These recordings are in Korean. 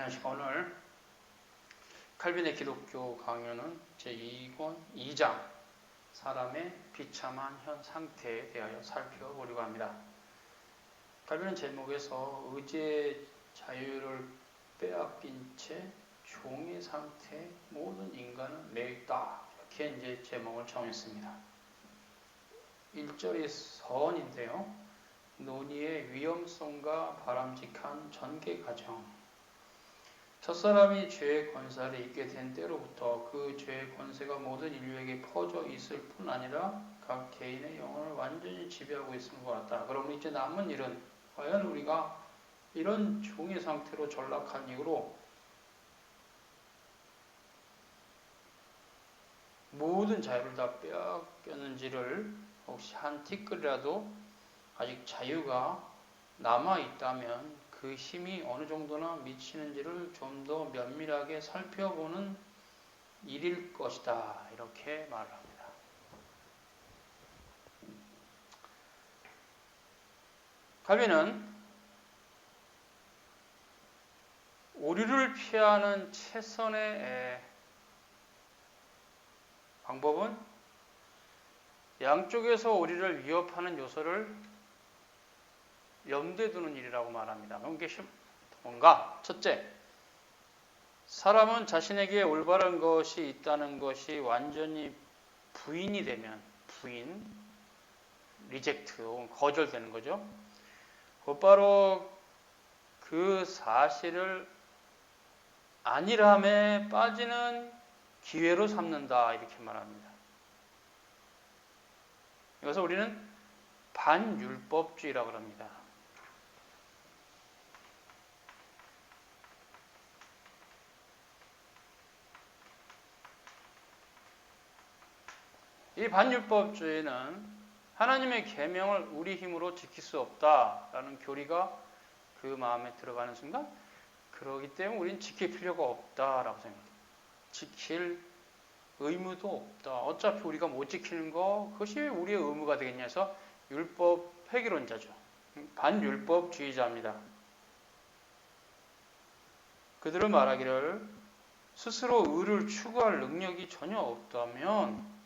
안녕하십니까. 오늘 칼빈의 기독교 강연은 제2권 2장 사람의 비참한 현 상태에 대하여 살펴보려고 합니다. 칼빈은 제목에서 의지의 자유를 빼앗긴 채 종의 상태에 모든 인간은 매였다, 이렇게 이제 제목을 정했습니다. 1절이 선인데요. 논의의 위험성과 바람직한 전개 과정. 첫사람이 죄의 권세를 잊게 된 때로부터 그 죄의 권세가 모든 인류에게 퍼져 있을 뿐 아니라 각 개인의 영혼을 완전히 지배하고 있음을 보았다. 그러면 이제 남은 일은 과연 우리가 이런 종의 상태로 전락한 이후로 모든 자유를 다 빼앗겼는지를 혹시 한 티끌이라도 아직 자유가 남아있다면 그 힘이 어느 정도나 미치는지를 좀 더 면밀하게 살펴보는 일일 것이다, 이렇게 말을 합니다. 칼빈은 오류를 피하는 최선의 방법은 양쪽에서 오류를 위협하는 요소를 염두에 두는 일이라고 말합니다. 그게 뭔가? 첫째, 사람은 자신에게 올바른 것이 있다는 것이 완전히 부인이 되면, 리젝트, 거절되는 거죠. 곧바로 그 사실을 안일함에 빠지는 기회로 삼는다, 이렇게 말합니다. 이것을 우리는 반율법주의라고 합니다. 이 반율법주의는 하나님의 계명을 우리 힘으로 지킬 수 없다라는 교리가 그 마음에 들어가는 순간, 그러기 때문에 우리는 지킬 필요가 없다라고 생각합니다. 지킬 의무도 없다. 어차피 우리가 못 지키는 거, 그것이 우리의 의무가 되겠냐 해서 율법 폐기론자죠. 반율법주의자입니다. 그들은 말하기를 스스로 의를 추구할 능력이 전혀 없다면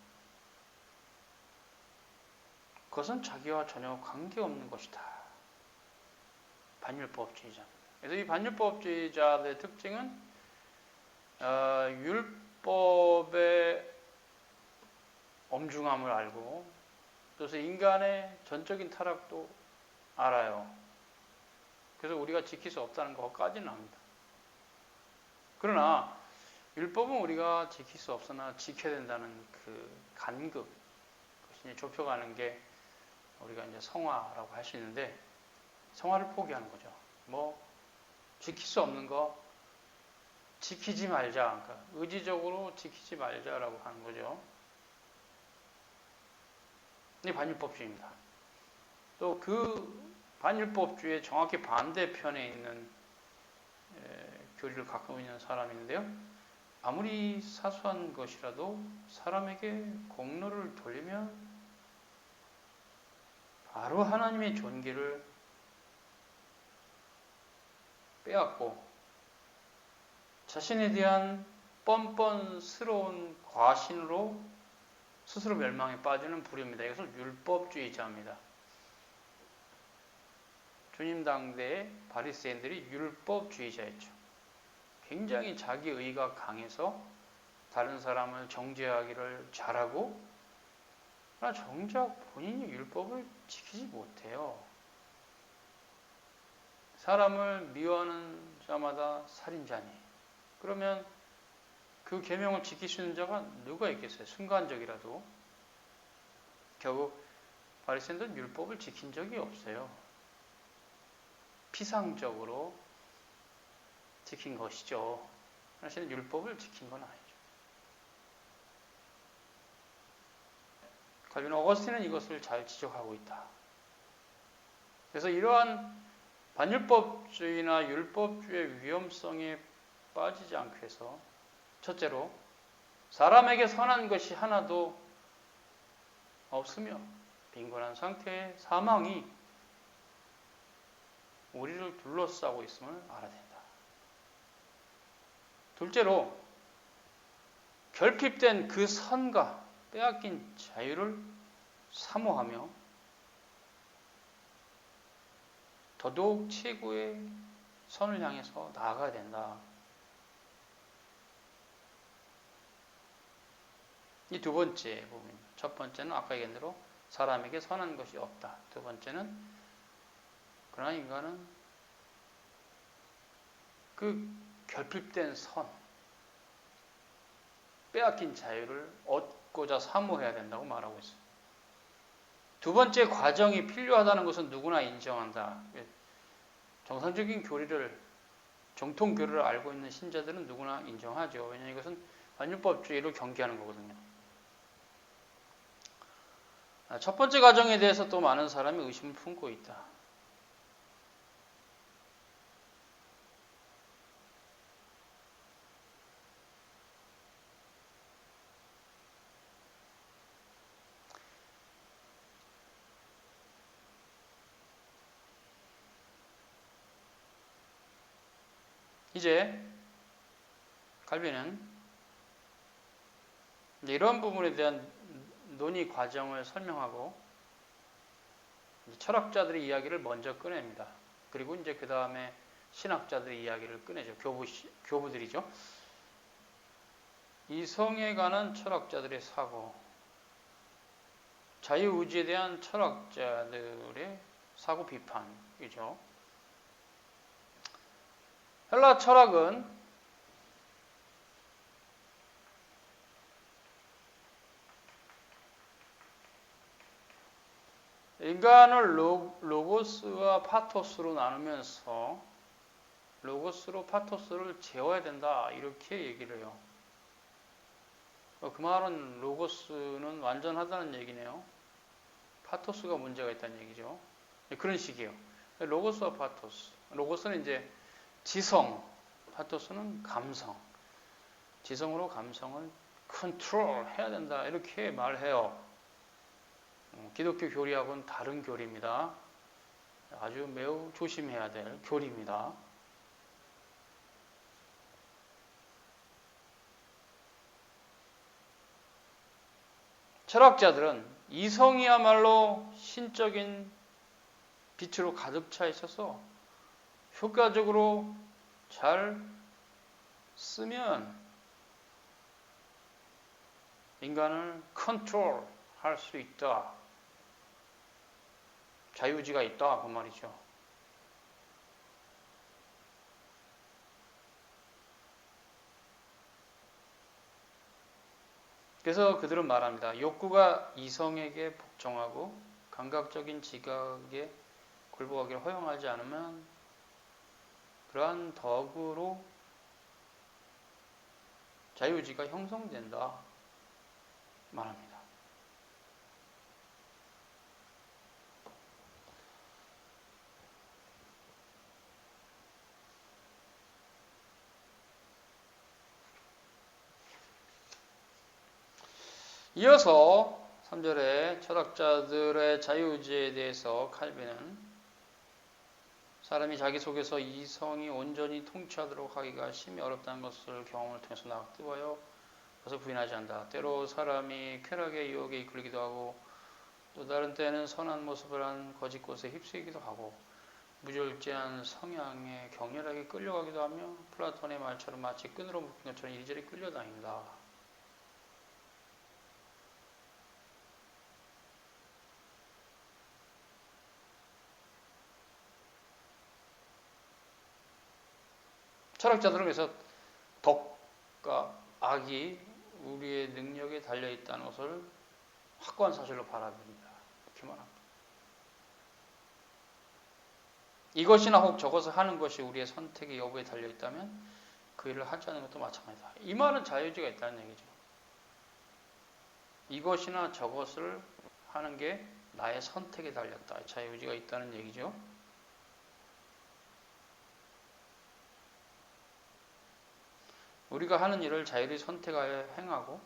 그것은 자기와 전혀 관계없는 것이다. 반율법주의자입니다. 그래서 이 반율법주의자들의 특징은 율법의 엄중함을 알고, 또 인간의 전적인 타락도 알아요. 그래서 우리가 지킬 수 없다는 것까지는 압니다. 그러나 율법은 우리가 지킬 수 없으나 지켜야 된다는 그 간극, 그것이 좁혀가는 게 우리가 이제 성화라고 할 수 있는데, 성화를 포기하는 거죠. 지킬 수 없는 거 지키지 말자. 그러니까 의지적으로 지키지 말자라고 하는 거죠. 이 반율법주의입니다. 또 그 반율법주의의 정확히 반대편에 있는 교리를 갖고 있는 사람이 있는데요. 아무리 사소한 것이라도 사람에게 공로를 돌리면 바로 하나님의 존귀를 빼앗고 자신에 대한 뻔뻔스러운 과신으로 스스로 멸망에 빠지는 부류입니다. 이것을 율법주의자입니다. 주님 당대의 바리새인들이 율법주의자였죠. 굉장히 자기의가 강해서 다른 사람을 정죄하기를 잘하고, 그러나 정작 본인이 율법을 지키지 못해요. 사람을 미워하는 자마다 살인자니, 그러면 그 계명을 지킬 수 있는 자가 누가 있겠어요? 순간적이라도. 결국 바리새인들은 율법을 지킨 적이 없어요. 피상적으로 지킨 것이죠. 사실은 율법을 지킨 건 아니죠. 칼빈 어거스틴은 이것을 잘 지적하고 있다. 그래서 이러한 반율법주의나 율법주의의 위험성에 빠지지 않기 위해서, 첫째로 사람에게 선한 것이 하나도 없으며 빈곤한 상태의 사망이 우리를 둘러싸고 있음을 알아야 된다. 둘째로 결핍된 그 선과 빼앗긴 자유를 사모하며 더더욱 최고의 선을 향해서 나아가야 된다. 이 두 번째 부분입니다. 첫 번째는 아까 얘기한 대로 사람에게 선한 것이 없다. 두 번째는 그러나 인간은 그 결핍된 선, 빼앗긴 자유를 얻고자 사모해야 된다고 말하고 있어요. 두 번째 과정이 필요하다는 것은 누구나 인정한다. 정상적인 교리를, 정통 교리를 알고 있는 신자들은 누구나 인정하죠. 왜냐하면 이것은 관율법주의를 경계하는 거거든요. 첫 번째 과정에 대해서 또 많은 사람이 의심을 품고 있다. 이제 칼빈은 이런 부분에 대한 논의 과정을 설명하고 철학자들의 이야기를 먼저 꺼냅니다. 그리고 이제 그 다음에 신학자들의 이야기를 꺼내죠. 교부들이죠. 이성에 관한 철학자들의 사고, 자유의지에 대한 철학자들의 사고 비판이죠. 헬라 철학은 인간을 로고스와 파토스로 나누면서 로고스로 파토스를 재워야 된다 이렇게 얘기를 해요. 그 말은 로고스는 완전하다는 얘기네요. 파토스가 문제가 있다는 얘기죠. 그런 식이에요. 로고스와 파토스. 로고스는 이제 지성, 파토스는 감성. 지성으로 감성을 컨트롤 해야 된다 이렇게 말해요. 기독교 교리하고는 다른 교리입니다. 아주 매우 조심해야 될 교리입니다. 철학자들은 이성이야말로 신적인 빛으로 가득 차 있어서 효과적으로 잘 쓰면 인간을 컨트롤할 수 있다. 자유의지가 있다 그 말이죠. 그래서 그들은 말합니다. 욕구가 이성에게 복종하고 감각적인 지각에 굴복하기를 허용하지 않으면 그러한 덕으로 자유의지가 형성된다 말합니다. 이어서 3절에 철학자들의 자유의지에 대해서 칼빈은 사람이 자기 속에서 이성이 온전히 통치하도록 하기가 심히 어렵다는 것을 경험을 통해서 낙두하여 그것을 부인하지 않는다. 때로 사람이 쾌락의 유혹에 이끌리기도 하고 또 다른 때는 선한 모습을 한 거짓 것에 휩쓰이기도 하고 무절제한 성향에 격렬하게 끌려가기도 하며 플라톤의 말처럼 마치 끈으로 묶인 것처럼 이리저리 끌려다닌다. 철학자들은 그래서 덕과 악이 우리의 능력에 달려있다는 것을 확고한 사실로 바라봅니다. 이렇게 말합니다. 이것이나 혹 저것을 하는 것이 우리의 선택의 여부에 달려있다면 그 일을 하지 않는 것도 마찬가지다. 이 말은 자유의지가 있다는 얘기죠. 이것이나 저것을 하는 게 나의 선택에 달렸다. 자유의지가 있다는 얘기죠. 우리가 하는 일을 자유를 선택하여 행하고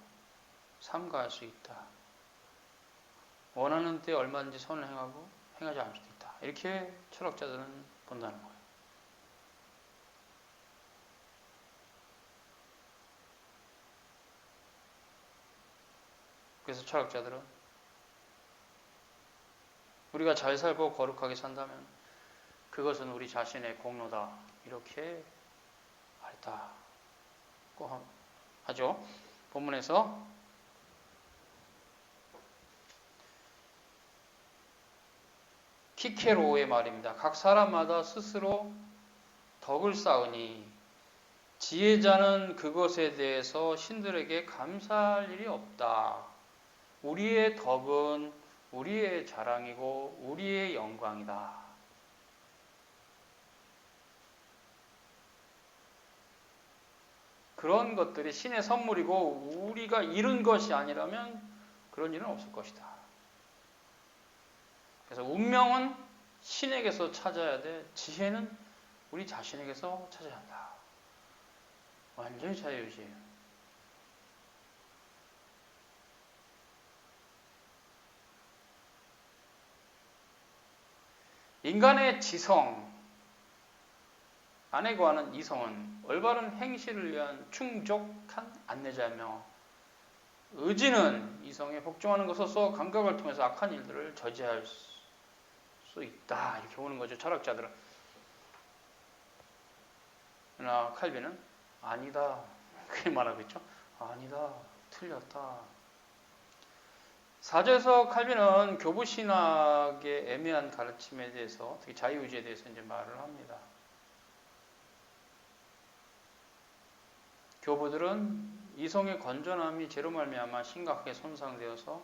삼가할 수 있다. 원하는 때 얼마든지 선을 행하고 행하지 않을 수도 있다. 이렇게 철학자들은 본다는 거예요. 그래서 철학자들은 우리가 잘 살고 거룩하게 산다면 그것은 우리 자신의 공로다 이렇게 말했다고 하죠. 본문에서 키케로의 말입니다. 각 사람마다 스스로 덕을 쌓으니 지혜자는 그것에 대해서 신들에게 감사할 일이 없다. 우리의 덕은 우리의 자랑이고 우리의 영광이다. 그런 것들이 신의 선물이고 우리가 이룬 것이 아니라면 그런 일은 없을 것이다. 그래서 운명은 신에게서 찾아야 돼. 지혜는 우리 자신에게서 찾아야 한다. 완전히 자유의지예요. 인간의 지성, 안에 거하는 이성은 올바른 행실을 위한 충족한 안내자며 의지는 이성에 복종하는 것으로서 감각을 통해서 악한 일들을 저지할 수 있다. 이렇게 보는 거죠. 철학자들은. 그러나 칼빈은 아니다. 그렇게 말하고 있죠. 아니다. 틀렸다. 사제에서 칼빈은 교부신학의 애매한 가르침에 대해서, 특히 자유의지에 대해서 이제 말을 합니다. 교부들은 이성의 건전함이 죄로 말미암아 심각하게 손상되어서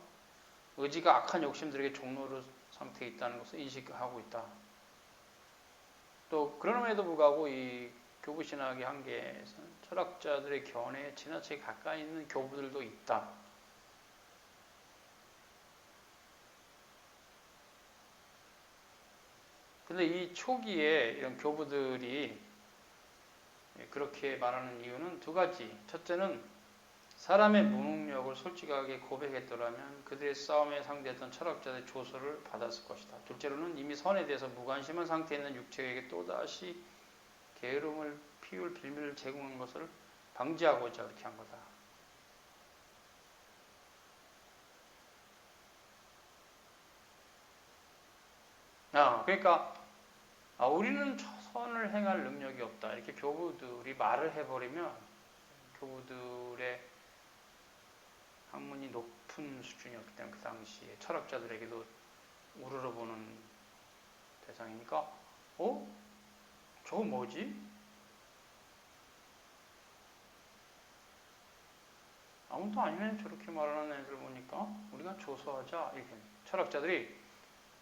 의지가 악한 욕심들에게 종로로 상태에 있다는 것을 인식하고 있다. 또 그럼에도 불구하고 이 교부신학의 한계에서는 철학자들의 견해에 지나치게 가까이 있는 교부들도 있다. 근데 이 초기에 이런 교부들이 그렇게 말하는 이유는 두 가지. 첫째는 사람의 무능력을 솔직하게 고백했더라면 그들의 싸움에 상대했던 철학자들의 조소를 받았을 것이다. 둘째로는 이미 선에 대해서 무관심한 상태에 있는 육체에게 또다시 게으름을 피울 빌미를 제공한 것을 방지하고자 그렇게 한 거다. 그러니까 우리는 선을 행할 능력이 없다. 이렇게 교부들이 말을 해버리면 교부들의 학문이 높은 수준이었기 때문에 그 당시에 철학자들에게도 우러러보는 대상이니까 저거 뭐지? 아무도 아니면 저렇게 말하는 애들 보니까 우리가 조소하자. 이렇게 철학자들이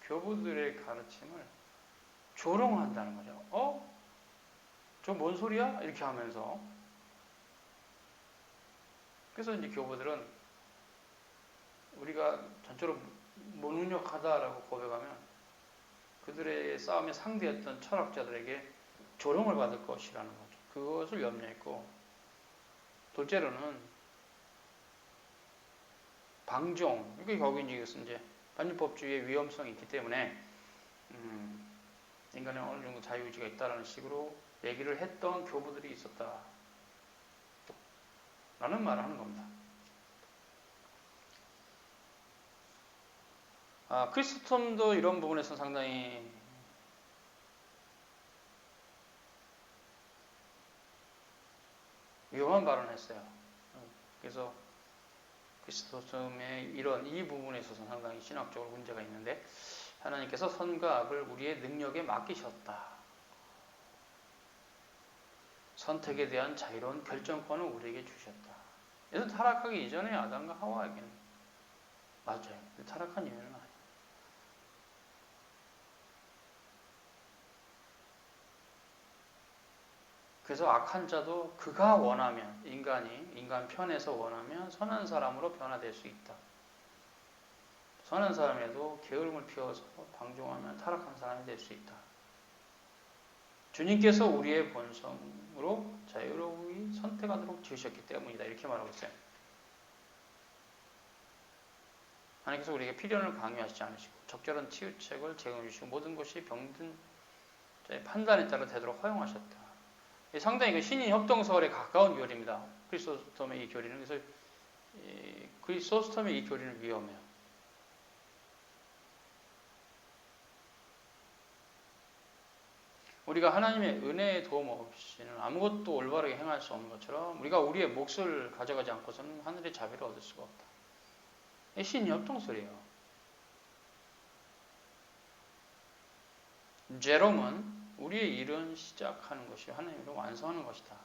교부들의 가르침을 조롱한다는 거죠. 저 뭔 소리야? 이렇게 하면서. 그래서 이제 교부들은 우리가 전적으로 무능력하다라고 고백하면 그들의 싸움의 상대였던 철학자들에게 조롱을 받을 것이라는 거죠. 그것을 염려했고, 둘째로는 방종. 이게 거기 이제 반유법주의의 위험성이 있기 때문에 인간의 어느 정도 자유의지가 있다라는 식으로 얘기를 했던 교부들이 있었다. 라는 말을 하는 겁니다. 크리스토텀도 이런 부분에서 상당히 위험한 발언을 했어요. 그래서 크리스토텀의 이 부분에 있어서 상당히 신학적으로 문제가 있는데, 하나님께서 선과 악을 우리의 능력에 맡기셨다. 선택에 대한 자유로운 결정권을 우리에게 주셨다. 그래서 타락하기 이전에 아담과 하와에게는 맞아요. 타락한 이유는 아니에요. 그래서 악한 자도 그가 원하면, 인간 편에서 원하면 선한 사람으로 변화될 수 있다. 선한 사람에도 게으름을 피워서 방종하면 타락한 사람이 될 수 있다. 주님께서 우리의 본성으로 자유로이 선택하도록 지으셨기 때문이다. 이렇게 말하고 있어요. 하나님께서 우리에게 필연을 강요하시지 않으시고 적절한 치유책을 제공해 주시고 모든 것이 병든 자의 판단에 따라 되도록 허용하셨다. 상당히 신인 협동설에 가까운 교리입니다. 크리스토톰의 이 교리는. 그래서 크리소스톰의 이 교리는 위험해요. 우리가 하나님의 은혜의 도움 없이는 아무것도 올바르게 행할 수 없는 것처럼 우리가 우리의 몫을 가져가지 않고서는 하늘의 자비를 얻을 수가 없다. 이 신협동설이에요. 제롬은 우리의 일은 시작하는 것이요 하나님의 일은 완성하는 것이다.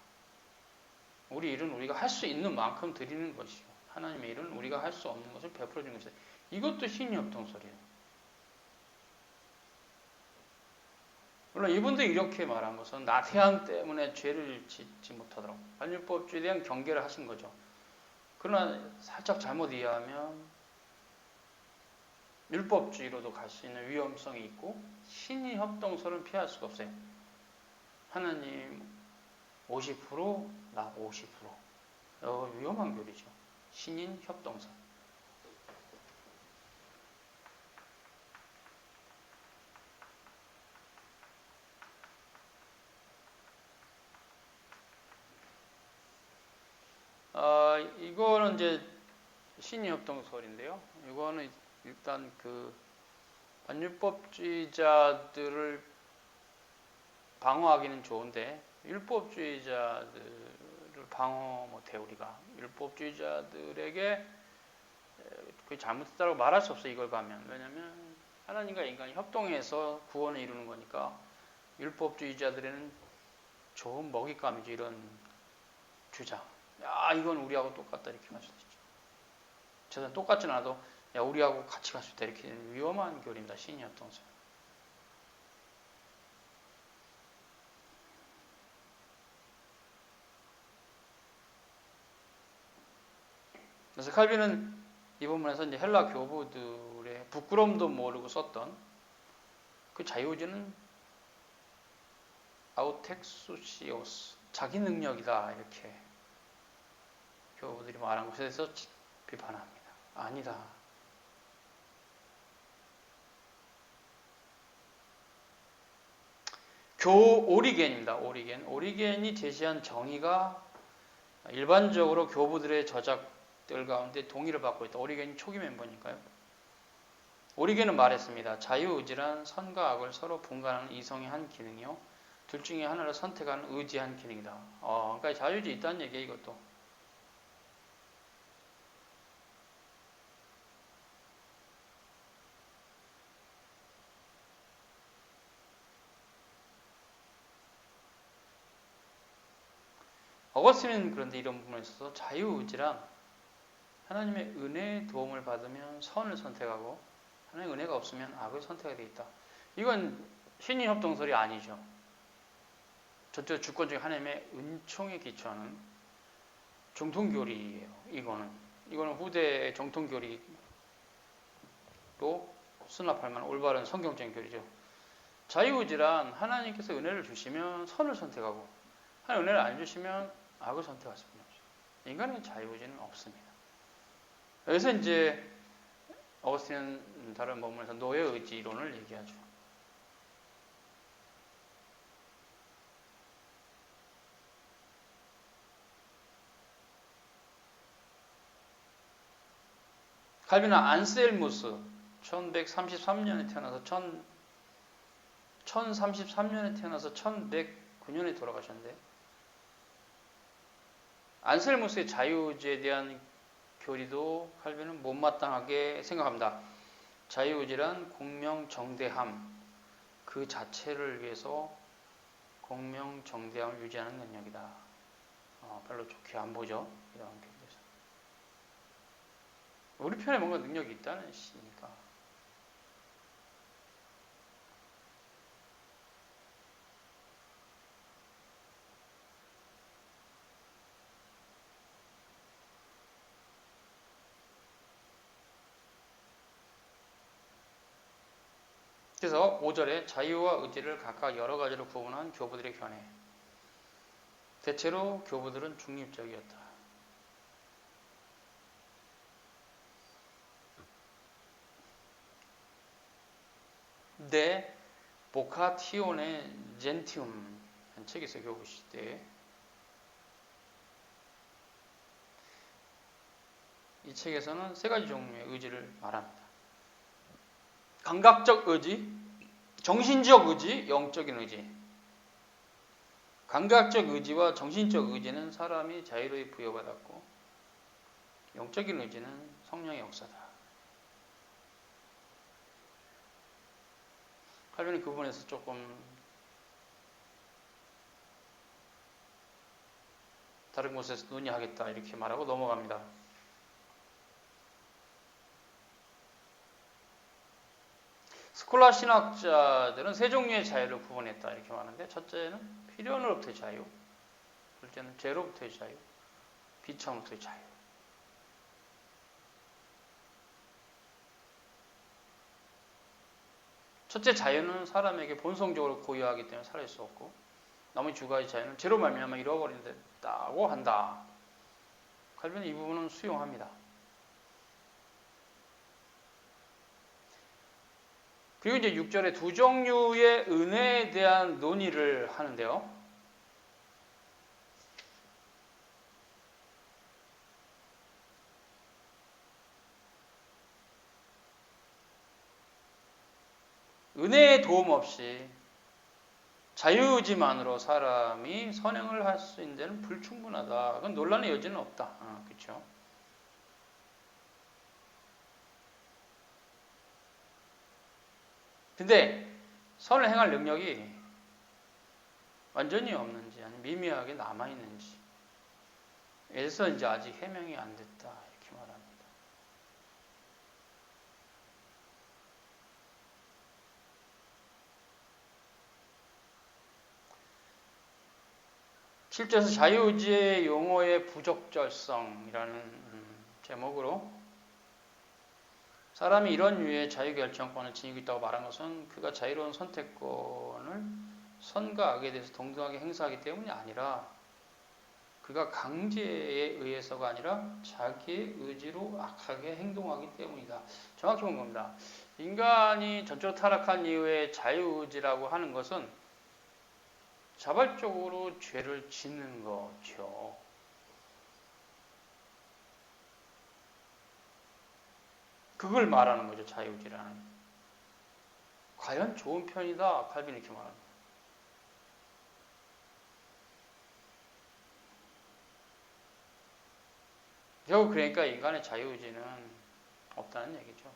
우리 일은 우리가 할 수 있는 만큼 드리는 것이요 하나님의 일은 우리가 할 수 없는 것을 베풀어 주는 것이다. 이것도 신협동설이에요. 물론 이분들이 이렇게 말한 것은 나태함 때문에 죄를 짓지 못하도록 반율법주의에 대한 경계를 하신 거죠. 그러나 살짝 잘못 이해하면 율법주의로도 갈 수 있는 위험성이 있고 신협동설은 피할 수가 없어요. 하나님 50%, 나 50%. 위험한 교리죠. 신인협동설. 이거는 이제 신인협동설인데요. 이거는 일단 그 반율법주의자들을 방어하기는 좋은데 율법주의자들을 방어 못해 우리가. 율법주의자들에게 그 잘못했다고 말할 수 없어 이걸 가면. 왜냐하면 하나님과 인간이 협동해서 구원을 이루는 거니까 율법주의자들에는 좋은 먹잇감이죠. 이런 주장. 야 이건 우리하고 똑같다 이렇게 할 수도 있죠. 저는 똑같진 않아도 야 우리하고 같이 갈 수 있다 이렇게 위험한 교리입니다. 신협동설. 그래서 칼빈은 이 부분에서 이제 헬라 교부들의 부끄럼도 모르고 썼던 그 자유주의는 아우텍수시오스 자기 능력이다 이렇게 교부들이 말한 것에 대해서 비판합니다. 아니다. 오리겐입니다. 오리겐이 제시한 정의가 일반적으로 교부들의 저작들 가운데 동의를 받고 있다. 오리겐이 초기 멤버니까요. 오리겐은 말했습니다. 자유의지란 선과 악을 서로 분간하는 이성의 한 기능이요. 둘 중에 하나를 선택하는 의지한 기능이다. 그러니까 자유의지 있다는 얘기예요, 이것도. 어거스틴은 그런데 이런 부분에 있어서 자유의지란 하나님의 은혜의 도움을 받으면 선을 선택하고 하나님의 은혜가 없으면 악을 선택하게 되어 있다. 이건 신인협동설이 아니죠. 저쪽 주권 중에 하나님의 은총에 기초하는 정통교리예요. 이거는 후대의 정통교리로 수납할 만한 올바른 성경적인 교리죠. 자유의지란 하나님께서 은혜를 주시면 선을 선택하고 하나님 은혜를 안 주시면 악을 선택할 수밖에 없죠. 인간의 자유의지는 없습니다. 여기서 이제 어거스틴은 다른 본문에서 노예의지론을 얘기하죠. 칼빈은 안셀무스 1133년에 태어나서 1033년에 태어나서 1109년에 돌아가셨는데 안셀무스의 자유의지에 대한 교리도 칼빈은 못마땅하게 생각합니다. 자유의지란 공명정대함 그 자체를 위해서 공명정대함을 유지하는 능력이다. 별로 좋게 안 보죠. 이런 교리에서. 우리 편에 뭔가 능력이 있다는 시니까. 그래서 5절에 자유와 의지를 각각 여러 가지로 구분한 교부들의 견해. 대체로 교부들은 중립적이었다. 데 보카티오네 젠티움 한 책이 있어요. 교부 시대에. 이 책에서는 세 가지 종류의 의지를 말합니다. 감각적 의지, 정신적 의지, 영적인 의지. 감각적 의지와 정신적 의지는 사람이 자유로이 부여받았고, 영적인 의지는 성령의 역사다. 칼빈은 그 부분에서 조금 다른 곳에서 논의하겠다 이렇게 말하고 넘어갑니다. 스콜라 신학자들은 세 종류의 자유를 구분했다 이렇게 말하는데, 첫째는 필연으로부터의 자유, 둘째는 죄로부터의 자유, 비참으로부터의 자유. 첫째 자유는 사람에게 본성적으로 고유하기 때문에 사라질 수 없고, 나머지 두 가지 자유는 죄로 말미암아 잃어버린다고 한다. 칼빈은 이 부분은 수용합니다. 그리고 이제 6절에 두 종류의 은혜에 대한 논의를 하는데요. 은혜의 도움 없이 자유의지만으로 사람이 선행을 할 수 있는 데는 불충분하다. 그건 논란의 여지는 없다. 그렇죠? 근데 선을 행할 능력이 완전히 없는지 아니면 미미하게 남아있는지 에서 이제 아직 해명이 안 됐다 이렇게 말합니다. 7절에서 자유의지의 용어의 부적절성이라는 제목으로 사람이 이런 유의 자유결정권을 지니고 있다고 말한 것은 그가 자유로운 선택권을 선과 악에 대해서 동등하게 행사하기 때문이 아니라 그가 강제에 의해서가 아니라 자기의 의지로 악하게 행동하기 때문이다. 정확히 본 겁니다. 인간이 전적으로 타락한 이후에 자유의지라고 하는 것은 자발적으로 죄를 짓는 거죠. 그걸 말하는 거죠. 자유의지라는. 과연 좋은 편이다. 칼빈이 이렇게 말합니다. 결국 그러니까 인간의 자유의지는 없다는 얘기죠.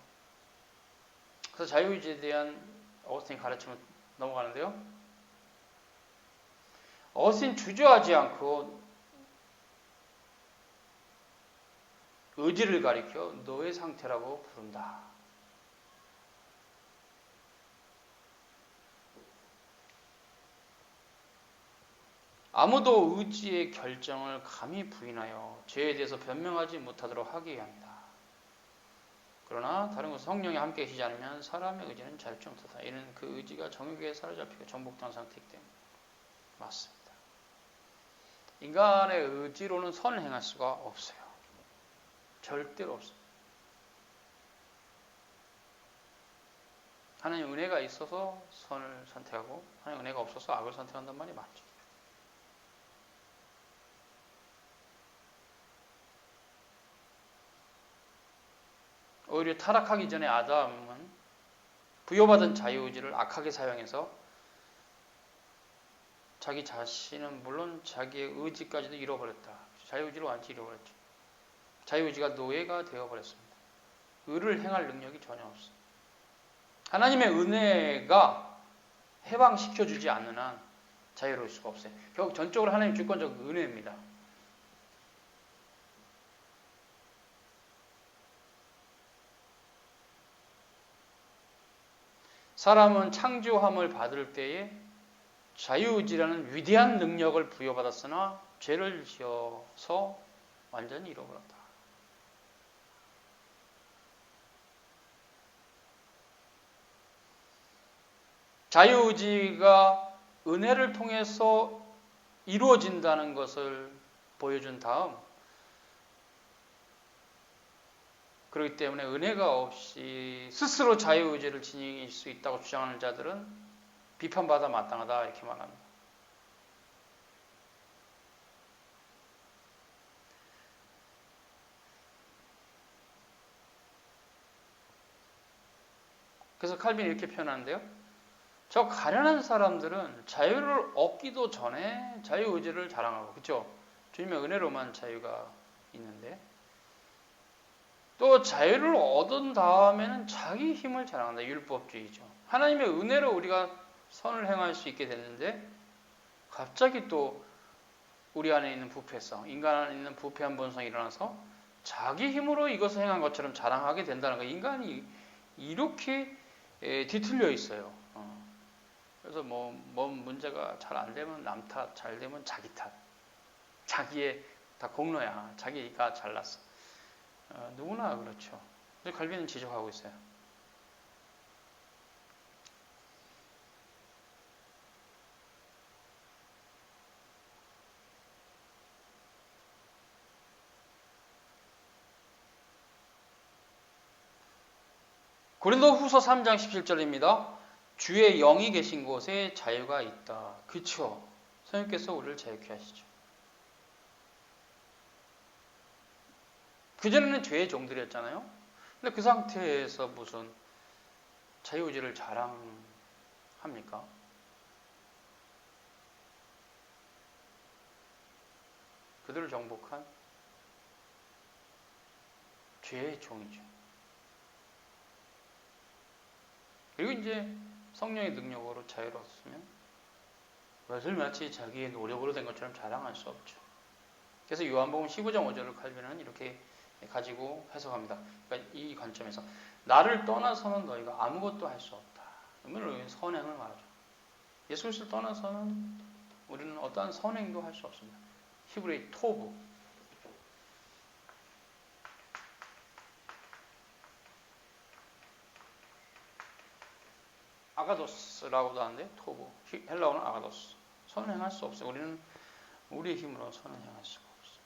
그래서 자유의지에 대한 어거스틴 가르침을 넘어가는데요. 어거스틴 주저하지 않고 의지를 가리켜 노예 상태라고 부른다. 아무도 의지의 결정을 감히 부인하여 죄에 대해서 변명하지 못하도록 하기 위함이다. 그러나 다른 것은 성령이 함께 계시지 않으면 사람의 의지는 자유롭지 못하다. 이는 그 의지가 정욕에 사로잡히고 정복된 상태이기 때문에 맞습니다. 인간의 의지로는 선을 행할 수가 없어요. 절대로 없습니다. 하나님 은혜가 있어서 선을 선택하고 하나님 은혜가 없어서 악을 선택한단 말이 맞죠. 오히려 타락하기 전에 아담은 부여받은 자유의지를 악하게 사용해서 자기 자신은 물론 자기의 의지까지도 잃어버렸다. 자유의지를 완전히 잃어버렸죠. 자유의지가 노예가 되어버렸습니다. 의를 행할 능력이 전혀 없습니다. 하나님의 은혜가 해방시켜주지 않는 한 자유로울 수가 없어요. 결국 전적으로 하나님 주권적 은혜입니다. 사람은 창조함을 받을 때에 자유의지라는 위대한 능력을 부여받았으나 죄를 지어서 완전히 잃어버렸다. 자유의지가 은혜를 통해서 이루어진다는 것을 보여준 다음, 그렇기 때문에 은혜가 없이 스스로 자유의지를 지닐 수 있다고 주장하는 자들은 비판받아 마땅하다 이렇게 말합니다. 그래서 칼빈이 이렇게 표현하는데요. 저 가련한 사람들은 자유를 얻기도 전에 자유의지를 자랑하고, 그렇죠? 주님의 은혜로만 자유가 있는데, 또 자유를 얻은 다음에는 자기 힘을 자랑한다. 율법주의죠. 하나님의 은혜로 우리가 선을 행할 수 있게 됐는데 갑자기 또 우리 안에 있는 부패성, 인간 안에 있는 부패한 본성이 일어나서 자기 힘으로 이것을 행한 것처럼 자랑하게 된다는 거예요. 인간이 이렇게 뒤틀려 있어요. 그래서 뭐 문제가 잘 안 되면 남 탓, 잘 되면 자기 탓. 자기의 다 공로야. 자기가 잘났어. 누구나 그렇죠. 그래서 갈비는 지적하고 있어요. 고린도후서 3장 17절입니다. 주의 영이 계신 곳에 자유가 있다. 그쵸? 성령께서 우리를 자유케 하시죠. 그전에는 죄의 종들이었잖아요. 근데 그 상태에서 무슨 자유의지를 자랑합니까? 그들을 정복한 죄의 종이죠. 그리고 이제 성령의 능력으로 자유로웠으면 그것을 마치 자기의 노력으로 된 것처럼 자랑할 수 없죠. 그래서 요한복음 15장 5절을 칼빈은 이렇게 가지고 해석합니다. 그러니까 이 관점에서 나를 떠나서는 너희가 아무것도 할 수 없다. 그러면 선행을 말하죠. 예수 그리스도를 떠나서는 우리는 어떠한 선행도 할 수 없습니다. 히브리 토부. 아가도스라고도 하는데 토부. 헬라어는 아가도스. 선행할 수 없어요. 우리는 우리의 힘으로 선행할 수가 없어요.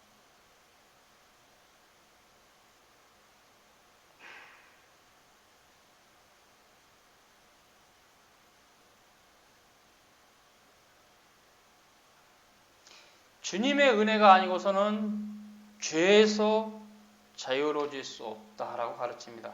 주님의 은혜가 아니고서는 죄에서 자유로워질 수 없다라고 가르칩니다.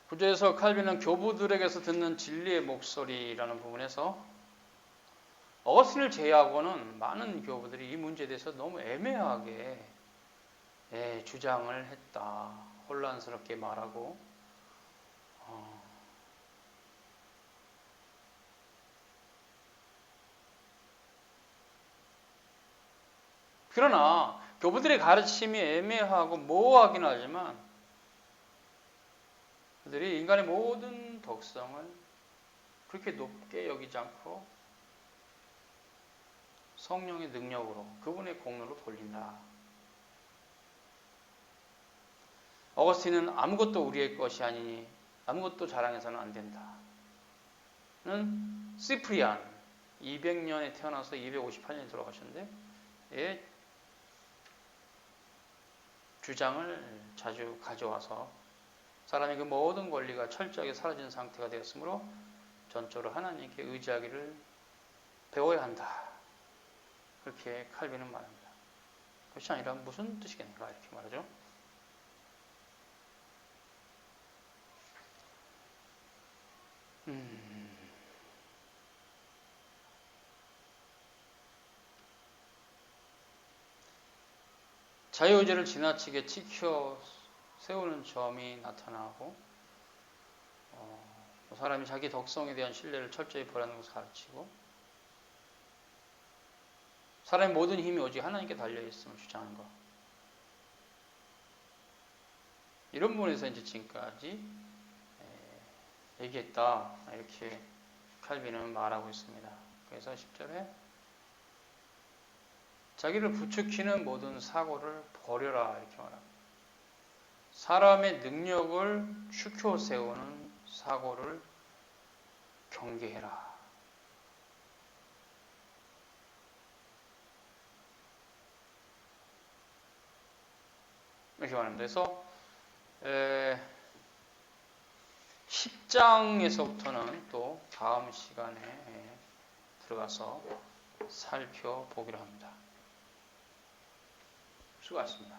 구절에서 칼빈은 교부들에게서 듣는 진리의 목소리라는 부분에서 어거스틴을 제외하고는 많은 교부들이 이 문제에 대해서 너무 애매하게 주장을 했다. 혼란스럽게 말하고 그러나 교부들의 가르침이 애매하고 모호하긴 하지만 그들이 인간의 모든 덕성을 그렇게 높게 여기지 않고 성령의 능력으로 그분의 공로로 돌린다. 어거스틴은 아무것도 우리의 것이 아니니 아무것도 자랑해서는 안 된다. 는 시프리안 200년에 태어나서 258년에 돌아가셨는데 주장을 자주 가져와서 사람의 그 모든 권리가 철저하게 사라진 상태가 되었으므로 전적으로 하나님께 의지하기를 배워야 한다. 그렇게 칼빈은 말합니다. 그것이 아니라 무슨 뜻이겠는가 이렇게 말하죠. 자유의지를 지나치게 지켜 세우는 점이 나타나고 사람이 자기 덕성에 대한 신뢰를 철저히 버리는 것을 가르치고 사람의 모든 힘이 오직 하나님께 달려있음을 주장하는 것. 이런 부분에서 이제 지금까지 얘기했다. 이렇게 칼빈은 말하고 있습니다. 그래서 10절에 자기를 부추기는 모든 사고를 버려라 이렇게 말합니다. 사람의 능력을 추켜 세우는 사고를 경계해라. 이렇게 말합니다. 그래서 10장에서부터는 또 다음 시간에 들어가서 살펴보기로 합니다. 수고하셨습니다.